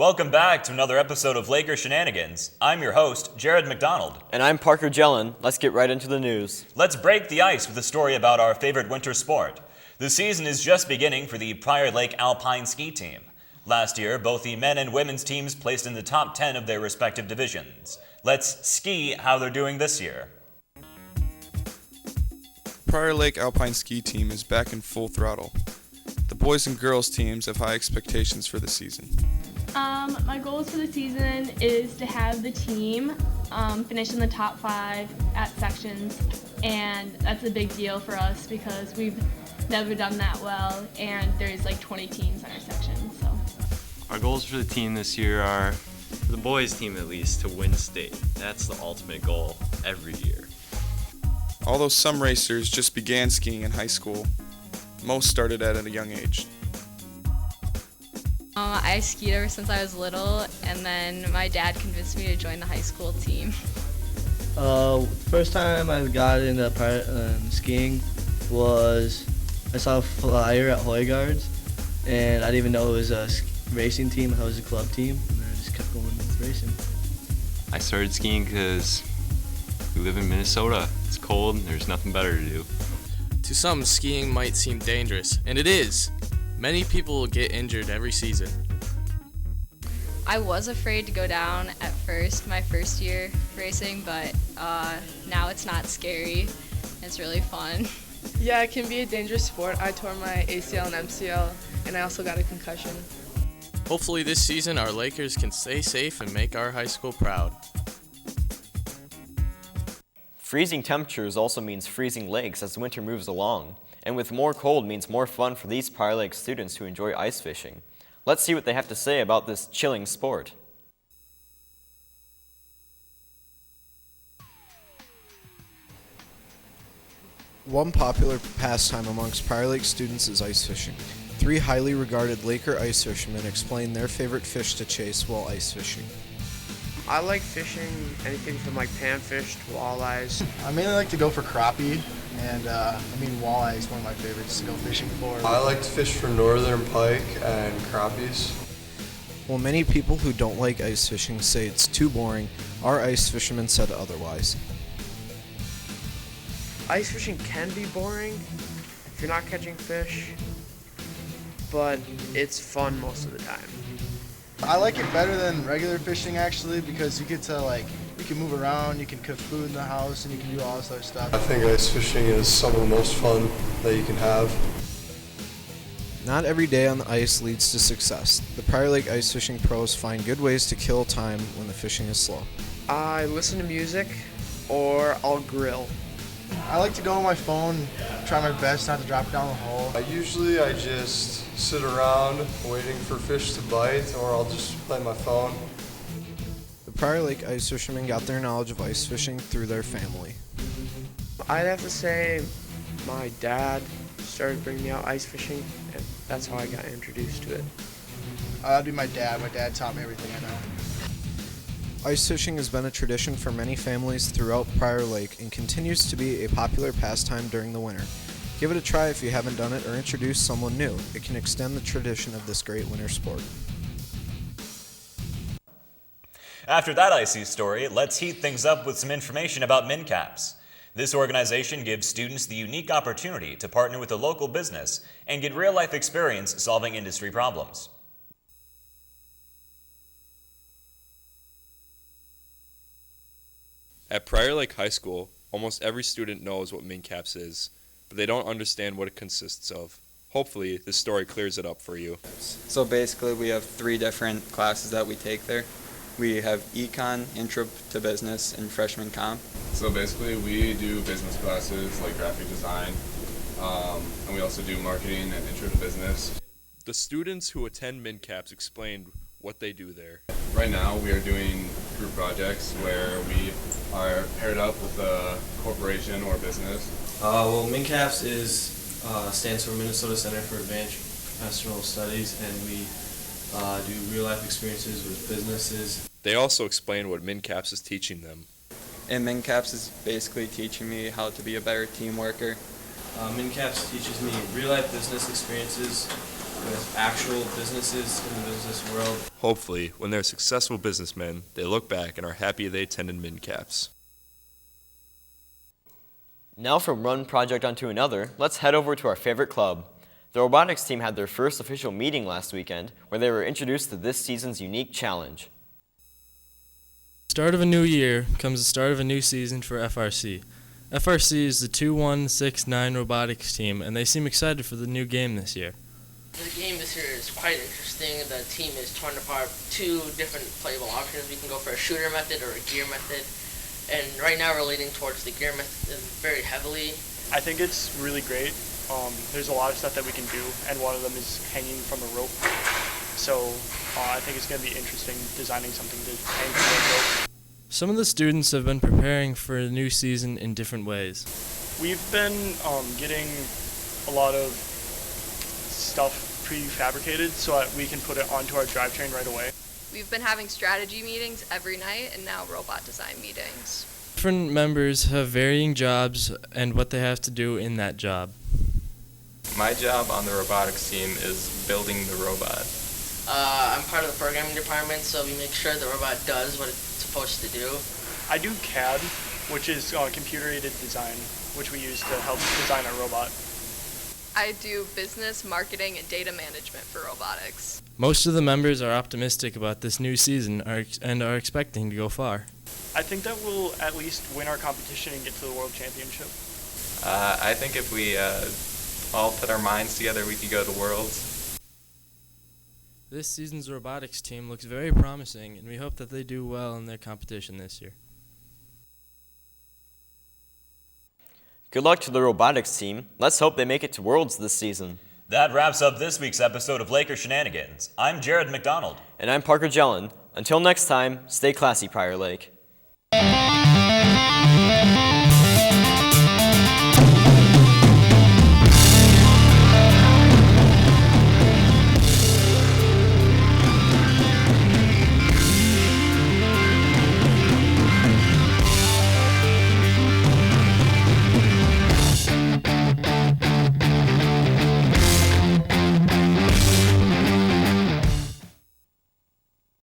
Welcome back to another episode of Laker Shenanigans. I'm your host, Jerid McDonald. And I'm Parker Jelen. Let's get right into the news. Let's break the ice with a story about our favorite winter sport. The season is just beginning for the Prior Lake Alpine ski team. Last year, both the men and women's teams placed in the top 10 of their respective divisions. Let's ski how they're doing this year. Prior Lake Alpine ski team is back in full throttle. The boys and girls teams have high expectations for the season. My goals for the season is to have the team finish in the top 5 at sections, and that's a big deal for us because we've never done that well, and there's like 20 teams in our section. So our goals for the team this year are, for the boys team at least, to win state. That's the ultimate goal every year. Although some racers just began skiing in high school, most started at a young age. I skied ever since I was little, and then my dad convinced me to join the high school team. First time I got into skiing was I saw a flyer at Hoygaard's, and I didn't even know it was a racing team. I thought it was a club team, and I just kept going with racing. I started skiing because we live in Minnesota. It's cold, and there's nothing better to do. To some, skiing might seem dangerous, and it is. Many people get injured every season. I was afraid to go down at first, my first year racing, but now it's not scary. It's really fun. Yeah, it can be a dangerous sport. I tore my ACL and MCL, and I also got a concussion. Hopefully this season our Lakers can stay safe and make our high school proud. Freezing temperatures also means freezing lakes as the winter moves along. And with more cold means more fun for these Prior Lake students who enjoy ice fishing. Let's see what they have to say about this chilling sport. One popular pastime amongst Prior Lake students is ice fishing. 3 highly regarded Laker ice fishermen explain their favorite fish to chase while ice fishing. I like fishing anything from like panfish to walleyes. I mainly like to go for crappie, and walleye is one of my favorites to go fishing for. I like to fish for northern pike and crappies. While many people who don't like ice fishing say it's too boring, our ice fishermen said otherwise. Ice fishing can be boring if you're not catching fish, but it's fun most of the time. I like it better than regular fishing actually because you get to you can move around, you can cook food in the house, and you can do all this other stuff. I think ice fishing is some of the most fun that you can have. Not every day on the ice leads to success. The Prior Lake ice fishing pros find good ways to kill time when the fishing is slow. I listen to music or I'll grill. I like to go on my phone, try my best not to drop down the hole. Usually I just sit around waiting for fish to bite, or I'll just play my phone. The Prior Lake ice fishermen got their knowledge of ice fishing through their family. I'd have to say my dad started bringing me out ice fishing, and that's how I got introduced to it. That'd be my dad. My dad taught me everything I know. Ice fishing has been a tradition for many families throughout Prior Lake and continues to be a popular pastime during the winter. Give it a try if you haven't done it or introduce someone new. It can extend the tradition of this great winter sport. After that icy story, let's heat things up with some information about MNCaps. This organization gives students the unique opportunity to partner with a local business and get real-life experience solving industry problems. At Prior Lake High School, almost every student knows what MNCaps is, but they don't understand what it consists of. Hopefully, this story clears it up for you. So basically, we have 3 different classes that we take there. We have Econ, Intro to Business, and Freshman Comp. So basically, we do business classes like graphic design, and we also do marketing and Intro to Business. The students who attend MNCaps explained what they do there. Right now, we are doing group projects where we are paired up with a corporation or business. MNCaps stands for Minnesota Center for Advanced Professional Studies, and we do real-life experiences with businesses. They also explain what MNCaps is teaching them. And MNCaps is basically teaching me how to be a better team worker. MNCaps teaches me real-life business experiences with actual businesses in the business world. Hopefully, when they're successful businessmen, they look back and are happy they attended MNCaps. Now from one project onto another, let's head over to our favorite club. The robotics team had their first official meeting last weekend, where they were introduced to this season's unique challenge. Start of a new year comes the start of a new season for FRC. FRC is the 2169 robotics team, and they seem excited for the new game this year. The game this year is quite interesting. The team is torn apart two different playable options. We can go for a shooter method or a gear method. And right now we're leaning towards the gear method very heavily. I think it's really great. There's a lot of stuff that we can do, and one of them is hanging from a rope. So I think it's going to be interesting designing something to hang from a rope. Some of the students have been preparing for a new season in different ways. We've been getting a lot of stuff prefabricated so that we can put it onto our drivetrain right away. We've been having strategy meetings every night and now robot design meetings. Different members have varying jobs and what they have to do in that job. My job on the robotics team is building the robot. I'm part of the programming department, so we make sure the robot does what it's supposed to do. I do CAD, which is computer-aided design, which we use to help design our robot. I do business, marketing, and data management for robotics. Most of the members are optimistic about this new season and are expecting to go far. I think that we'll at least win our competition and get to the World Championship. I think if we all put our minds together, we could go to Worlds. This season's robotics team looks very promising, and we hope that they do well in their competition this year. Good luck to the robotics team. Let's hope they make it to Worlds this season. That wraps up this week's episode of Laker Shenanigans. I'm Jerid McDonald. And I'm Parker Jelen. Until next time, stay classy, Prior Lake.